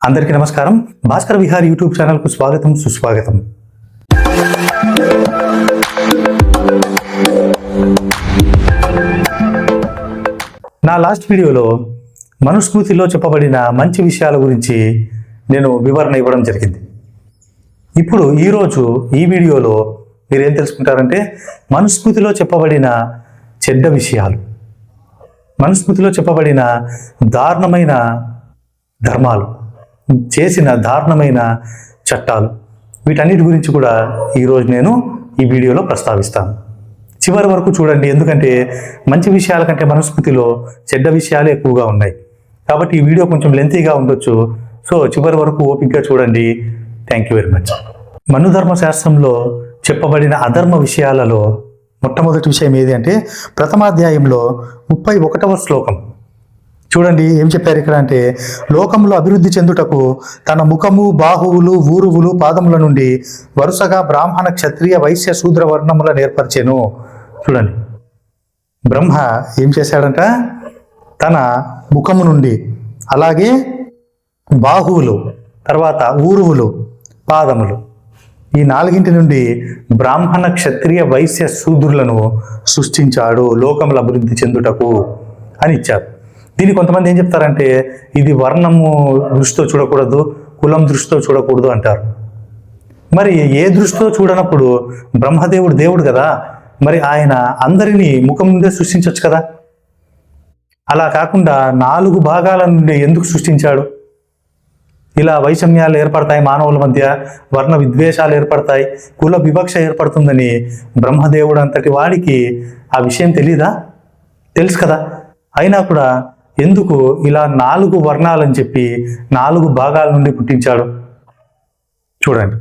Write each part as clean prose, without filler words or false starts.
అందరికీ నమస్కారం. భాస్కర్ విహార్ యూట్యూబ్ ఛానల్కు స్వాగతం, సుస్వాగతం. నా లాస్ట్ వీడియోలో మనుస్మృతిలో చెప్పబడిన మంచి విషయాల గురించి నేను వివరణ ఇవ్వడం జరిగింది. ఇప్పుడు ఈరోజు ఈ వీడియోలో మీరేం తెలుసుకుంటారంటే మనుస్మృతిలో చెప్పబడిన చెడ్డ విషయాలు, మనుస్మృతిలో చెప్పబడిన దారుణమైన ధర్మాలు, చేసిన దారుణమైన చట్టాలు, వీటన్నిటి గురించి కూడా ఈరోజు నేను ఈ వీడియోలో ప్రస్తావిస్తాను. చివరి వరకు చూడండి, ఎందుకంటే మంచి విషయాల కంటే మనుస్మృతిలో చెడ్డ విషయాలు ఎక్కువగా ఉన్నాయి. కాబట్టి ఈ వీడియో కొంచెం లెంతీగా ఉండొచ్చు. సో చివరి వరకు ఓపికగా చూడండి. Thank you very much. మనుధర్మ శాస్త్రంలో చెప్పబడిన అధర్మ విషయాలలో మొట్టమొదటి విషయం ఏది అంటే ప్రథమాధ్యాయంలో 31వ శ్లోకం. చూడండి ఏం చెప్పారు ఇక్కడ అంటే, లోకంలో అభివృద్ధి చెందుటకు తన ముఖము, బాహువులు, ఊరువులు, పాదముల నుండి వరుసగా బ్రాహ్మణ, క్షత్రియ, వైశ్య, శూద్ర వర్ణముల ఏర్పరిచెను. చూడండి, బ్రహ్మ ఏం చేశాడంట, తన ముఖము నుండి, అలాగే బాహువులు, తర్వాత ఊరువులు, పాదములు, ఈ నాలుగింటి నుండి బ్రాహ్మణ, క్షత్రియ, వైశ్య, శూద్రులను సృష్టించాడు లోకముల అభివృద్ధి చెందుటకు అని ఇచ్చారు. దీన్ని కొంతమంది ఏం చెప్తారంటే ఇది వర్ణము దృష్టితో చూడకూడదు, కులం దృష్టితో చూడకూడదు అంటారు. మరి ఏ దృష్టితో చూడనప్పుడు బ్రహ్మదేవుడు దేవుడు కదా, మరి ఆయన అందరినీ ముఖం నుండే సృష్టించవచ్చు కదా. అలా కాకుండా 4 భాగాల నుండి ఎందుకు సృష్టించాడు? ఇలా వైషమ్యాలు ఏర్పడతాయి, మానవుల మధ్య వర్ణ విద్వేషాలు ఏర్పడతాయి, కుల వివక్ష ఏర్పడుతుందని బ్రహ్మదేవుడు అంతటి వాడికి ఆ విషయం తెలీదా? తెలుసు కదా. అయినా కూడా ఎందుకు ఇలా 4 వర్ణాలని చెప్పి 4 భాగాల నుండి పుట్టించాడు? చూడండి,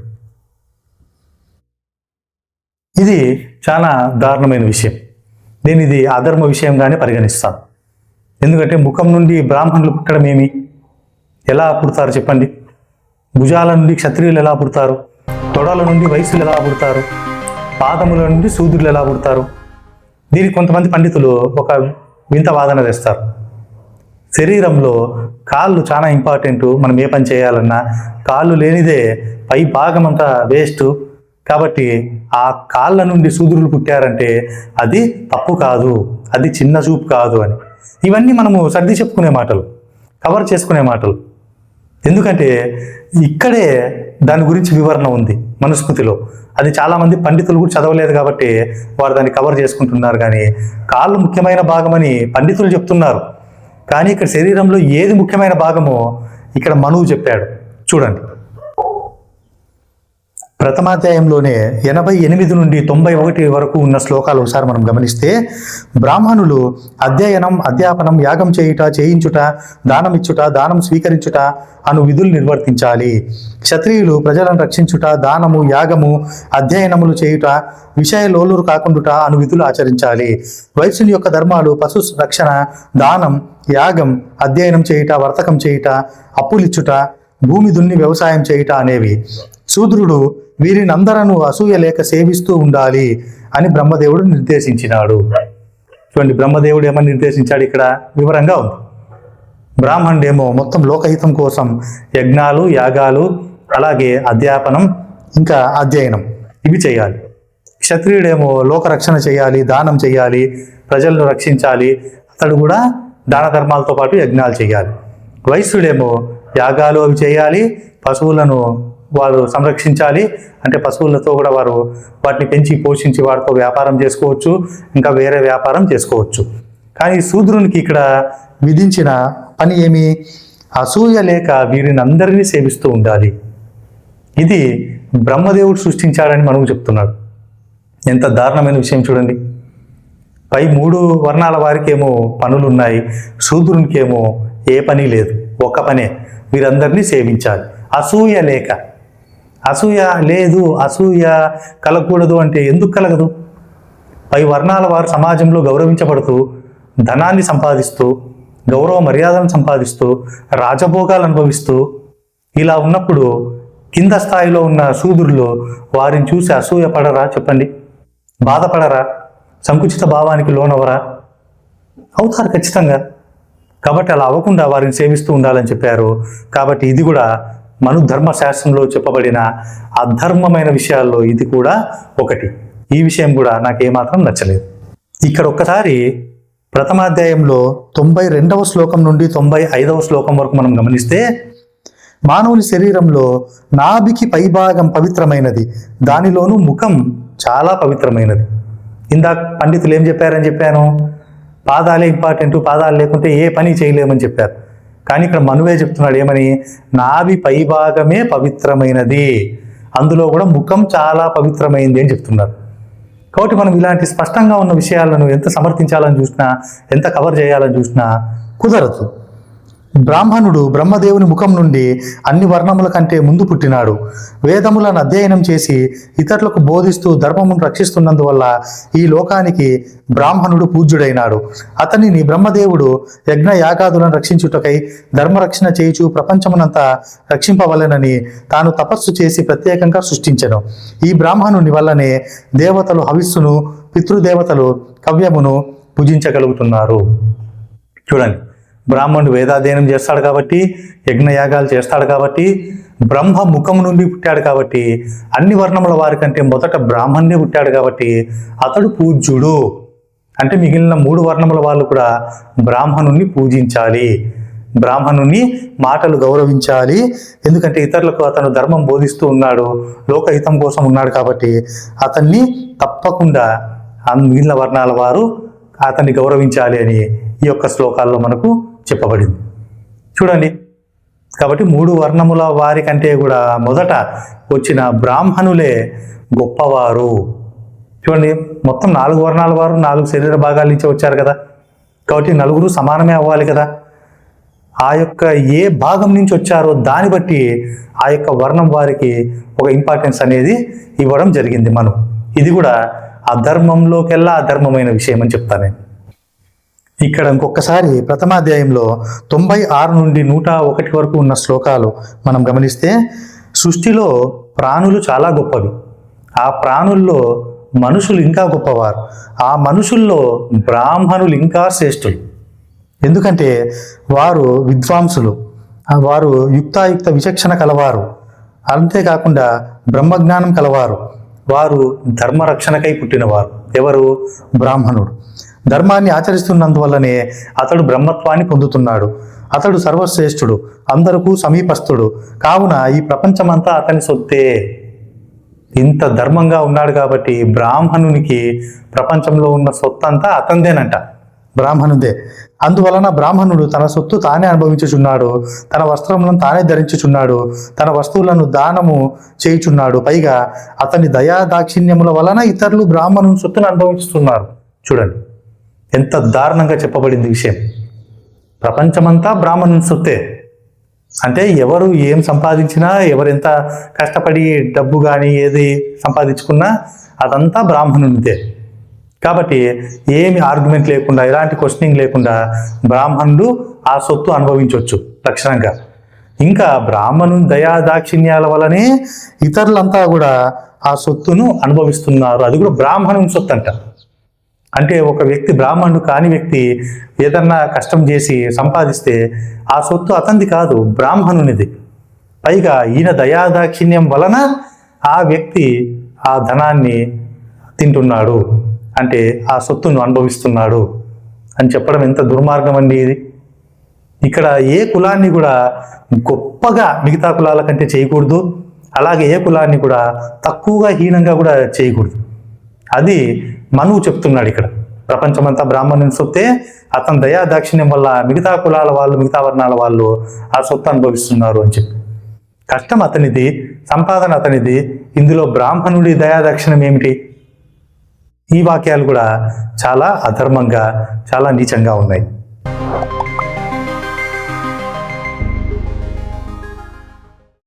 ఇది చాలా దారుణమైన విషయం. నేను ఇది అధర్మ విషయంగానే పరిగణిస్తాను. ఎందుకంటే ముఖం నుండి బ్రాహ్మణులు పుట్టడం ఏమి? ఎలా పుడతారు చెప్పండి? భుజాల నుండి క్షత్రియులు ఎలా పుడతారు? తొడల నుండి వైశ్యులు ఎలా పుడతారు? పాదముల నుండి శూద్రులు ఎలా పుడతారు? దీనికి కొంతమంది పండితులు ఒక వింత వాదన తెస్తారు. శరీరంలో కాళ్ళు చాలా ఇంపార్టెంట్. మనం ఏ పని చేయాలన్నా కాళ్ళు లేనిదే పై భాగం అంతా వేస్ట్. కాబట్టి ఆ కాళ్ళ నుండి శూద్రులు పుట్టారంటే అది తప్పు కాదు, అది చిన్న చూపు కాదు అని. ఇవన్నీ మనము సర్ది చెప్పుకునే మాటలు, కవర్ చేసుకునే మాటలు. ఎందుకంటే ఇక్కడే దాని గురించి వివరణ ఉంది మనుస్మృతిలో. అది చాలామంది పండితులు కూడా చదవలేదు కాబట్టి వారు దాన్ని కవర్ చేసుకుంటున్నారు. కానీ కాళ్ళు ముఖ్యమైన భాగమని పండితులు చెప్తున్నారు. కానీ ఇక్కడ శరీరంలో ఏది ముఖ్యమైన భాగమో ఇక్కడ మనువు చెప్పాడు. చూడండి, ప్రథమాధ్యాయంలోనే 88 నుండి 91 వరకు ఉన్న శ్లోకాలు ఒకసారి మనం గమనిస్తే, బ్రాహ్మణులు అధ్యయనం, అధ్యాపనం, యాగం చేయుట, చేయించుట, దానమిచ్చుట, దానం స్వీకరించుట అను విధులు నిర్వర్తించాలి. క్షత్రియులు ప్రజలను రక్షించుట, దానము, యాగము, అధ్యయనములు చేయుట, విషయలోలురు కాకుండుట అను విధులు ఆచరించాలి. వైశ్యుని యొక్క ధర్మాలు పశు రక్షణ, దానం, యాగం, అధ్యయనం చేయుట, వర్తకం చేయుట, అప్పులిచ్చుట, భూమి దున్ని వ్యవసాయం చేయుట అనేవి. శూద్రుడు వీరిని అందరూ అసూయ లేక సేవిస్తూ ఉండాలి అని బ్రహ్మదేవుడు నిర్దేశించినాడు. చూడండి, బ్రహ్మదేవుడు ఏమని నిర్దేశించాడు ఇక్కడ వివరంగా ఉంది. బ్రాహ్మణుడేమో మొత్తం లోకహితం కోసం యజ్ఞాలు, యాగాలు, అలాగే అధ్యాపనం, ఇంకా అధ్యయనం ఇవి చేయాలి. క్షత్రియుడేమో లోకరక్షణ చేయాలి, దానం చేయాలి, ప్రజలను రక్షించాలి. అతడు కూడా దాన ధర్మాలతో పాటు యజ్ఞాలు చేయాలి. వైశ్యుడేమో యాగాలు అవి చేయాలి, పశువులను వారు సంరక్షించాలి. అంటే పశువులతో కూడా వారు వాటిని పెంచి పోషించి వాటితో వ్యాపారం చేసుకోవచ్చు, ఇంకా వేరే వ్యాపారం చేసుకోవచ్చు. కానీ శూద్రునికి ఇక్కడ విధించిన పని ఏమి? అసూయ లేక వీరిని అందరినీ సేవిస్తూ ఉండాలి. ఇది బ్రహ్మదేవుడు సృష్టించాడని మనకు చెప్తున్నాడు. ఎంత దారుణమైన విషయం చూడండి. పై 3 వర్ణాల వారికేమో పనులున్నాయి, శూద్రునికేమో ఏ పని లేదు, ఒక్క పనే, వీరందరినీ సేవించాలి. అసూయ లేక. అసూయ లేదు, అసూయ కలగకూడదు అంటే ఎందుకు కలగదు? పై వర్ణాల వారు సమాజంలో గౌరవించబడుతూ, ధనాన్ని సంపాదిస్తూ, గౌరవ మర్యాదలను సంపాదిస్తూ, రాజభోగాలు అనుభవిస్తూ ఇలా ఉన్నప్పుడు కింద స్థాయిలో ఉన్న శూద్రులు వారిని చూసి అసూయ పడరా చెప్పండి? బాధపడరా? సంకుచిత భావానికి లోనవరా? అవుతారు ఖచ్చితంగా. కాబట్టి అలా అవ్వకుండా వారిని సేవిస్తూ ఉండాలని చెప్పారు. కాబట్టి ఇది కూడా మను ధర్మశాస్త్రంలో చెప్పబడిన అధర్మమైన విషయాల్లో ఇది కూడా ఒకటి. ఈ విషయం కూడా నాకు ఏమాత్రం నచ్చలేదు. ఇక్కడ ఒక్కసారి ప్రథమాధ్యాయంలో 92వ శ్లోకం నుండి 95వ శ్లోకం వరకు మనం గమనిస్తే, మానవుని శరీరంలో నాభికి పైభాగం పవిత్రమైనది, దానిలోనూ ముఖం చాలా పవిత్రమైనది. ఇందాక పండితులు ఏం చెప్పారని చెప్పాను, పాదాలే ఇంపార్టెంట్, పాదాలు లేకుంటే ఏ పని చేయలేమని చెప్పారు. కానీ ఇక్కడ మనువే చెప్తున్నాడు ఏమని, నాభి పైభాగమే పవిత్రమైనది, అందులో కూడా ముఖం చాలా పవిత్రమైంది అని చెప్తున్నారు. కాబట్టి మనం ఇలాంటి స్పష్టంగా ఉన్న విషయాలను ఎంత సమర్థించాలని చూసినా, ఎంత కవర్ చేయాలని చూసినా కుదరదు. బ్రాహ్మణుడు బ్రహ్మదేవుని ముఖం నుండి అన్ని వర్ణముల కంటే ముందు పుట్టినాడు. వేదములను అధ్యయనం చేసి ఇతరులకు బోధిస్తూ ధర్మమును రక్షిస్తున్నందువల్ల ఈ లోకానికి బ్రాహ్మణుడు పూజ్యుడైనాడు. అతనిని బ్రహ్మదేవుడు యజ్ఞ యాగాదులను రక్షించుటకై ధర్మరక్షణ చేయుచు ప్రపంచమునంతా రక్షింపవలెనని తాను తపస్సు చేసి ప్రత్యేకంగా సృష్టించెను. ఈ బ్రాహ్మణుని వల్లనే దేవతలు హవిస్సును, పితృదేవతలు కవ్యమును పూజించగలుగుతున్నారు. చూడండి, బ్రాహ్మణుడు వేదాధ్యయనం చేస్తాడు కాబట్టి, యజ్ఞయాగాలు చేస్తాడు కాబట్టి, బ్రహ్మ ముఖం నుండి పుట్టాడు కాబట్టి, అన్ని వర్ణముల వారి కంటే మొదట బ్రాహ్మణుడే పుట్టాడు కాబట్టి అతడు పూజ్యుడు. అంటే మిగిలిన 3 వర్ణముల వాళ్ళు కూడా బ్రాహ్మణుణ్ణి పూజించాలి, బ్రాహ్మణుని మాటలు గౌరవించాలి. ఎందుకంటే ఇతరులకు అతను ధర్మం బోధిస్తూ ఉన్నాడు, లోకహితం కోసం ఉన్నాడు కాబట్టి అతన్ని తప్పకుండా మిగిలిన వర్ణాల వారు అతన్ని గౌరవించాలి అని ఈ యొక్క శ్లోకాల్లో మనకు చెప్పబడింది. చూడండి, కాబట్టి 3 వర్ణముల వారి కంటే కూడా మొదట వచ్చిన బ్రాహ్మణులే గొప్పవారు. చూడండి, మొత్తం 4 వర్ణాల వారు 4 శరీర భాగాల నుంచి వచ్చారు కదా, కాబట్టి నలుగురు సమానమే అవ్వాలి కదా. ఆ యొక్క ఏ భాగం నుంచి వచ్చారో దాన్ని బట్టి ఆ యొక్క వర్ణం వారికి ఒక ఇంపార్టెన్స్ అనేది ఇవ్వడం జరిగింది. మనం ఇది కూడా అధర్మంలోకెల్లా అధర్మమైన విషయం అని చెప్తాను నేను. ఇక్కడ ఇంకొకసారి ప్రథమాధ్యాయంలో 96 నుండి 101 వరకు ఉన్న శ్లోకాలు మనం గమనిస్తే, సృష్టిలో ప్రాణులు చాలా గొప్పవి, ఆ ప్రాణుల్లో మనుషులు ఇంకా గొప్పవారు, ఆ మనుషుల్లో బ్రాహ్మణులు ఇంకా శ్రేష్ఠులు. ఎందుకంటే వారు విద్వాంసులు, వారు యుక్తాయుక్త విచక్షణ కలవారు, అంతేకాకుండా బ్రహ్మజ్ఞానం కలవారు, వారు ధర్మరక్షణకై పుట్టినవారు. ఎవరు? బ్రాహ్మణుడు. ధర్మాన్ని ఆచరిస్తున్నందువల్లనే అతడు బ్రహ్మత్వాన్ని పొందుతున్నాడు. అతడు సర్వశ్రేష్ఠుడు, అందరికీ సమీపస్థుడు, కావున ఈ ప్రపంచమంతా అతని సొత్తే. ఇంత ధర్మంగా ఉన్నాడు కాబట్టి బ్రాహ్మణునికి ప్రపంచంలో ఉన్న సొత్తంతా అతందేనంట, బ్రాహ్మణుదే. అందువలన బ్రాహ్మణుడు తన సొత్తు తానే అనుభవించుచున్నాడు, తన వస్త్రములను తానే ధరించుచున్నాడు, తన వస్తువులను దానము చేయుచున్నాడు. పైగా అతని దయాదాక్షిణ్యముల వలన ఇతరులు బ్రాహ్మణుని సొత్తును అనుభవిస్తున్నారు. చూడండి ఎంత దారుణంగా చెప్పబడింది విషయం. ప్రపంచమంతా బ్రాహ్మణుని సొత్తే అంటే ఎవరు ఏం సంపాదించినా, ఎవరెంత కష్టపడి డబ్బు కానీ ఏది సంపాదించుకున్నా అదంతా బ్రాహ్మణునిదే. కాబట్టి ఏమి ఆర్గ్యుమెంట్ లేకుండా, ఎలాంటి క్వశ్చనింగ్ లేకుండా బ్రాహ్మణుడు ఆ సొత్తు అనుభవించవచ్చు లక్షణంగా. ఇంకా బ్రాహ్మణుని దయాదాక్షిణ్యాల వలనే ఇతరులంతా కూడా ఆ సొత్తును అనుభవిస్తున్నారు. అది కూడా బ్రాహ్మణుని సొత్తు అంట. అంటే ఒక వ్యక్తి, బ్రాహ్మణుడు కాని వ్యక్తి ఏదన్నా కష్టం చేసి సంపాదిస్తే ఆ సొత్తు అతనిది కాదు, బ్రాహ్మణునిది. పైగా ఈయన దయాదాక్షిణ్యం వలన ఆ వ్యక్తి ఆ ధనాన్ని తింటున్నాడు, అంటే ఆ సొత్తును అనుభవిస్తున్నాడు అని చెప్పడం ఎంత దుర్మార్గం అండి ఇది. ఇక్కడ ఏ కులాన్ని కూడా గొప్పగా మిగతా కులాల కంటే చేయకూడదు, అలాగే ఏ కులాన్ని కూడా తక్కువగా హీనంగా కూడా చేయకూడదు. అది మనువు చెప్తున్నాడు ఇక్కడ. ప్రపంచమంతా బ్రాహ్మణుని సొత్తే, అతని దయా దాక్షిణ్యం వల్ల మిగతా కులాల వాళ్ళు, మిగతా వర్ణాల వాళ్ళు ఆ సొత్తు అనుభవిస్తున్నారు అని చెప్పి. కష్టం అతనిది, సంపాదన అతనిది, ఇందులో బ్రాహ్మణుడి దయాదాక్షిణ్యం ఏమిటి? ఈ వాక్యాలు కూడా చాలా అధర్మంగా, చాలా నీచంగా ఉన్నాయి.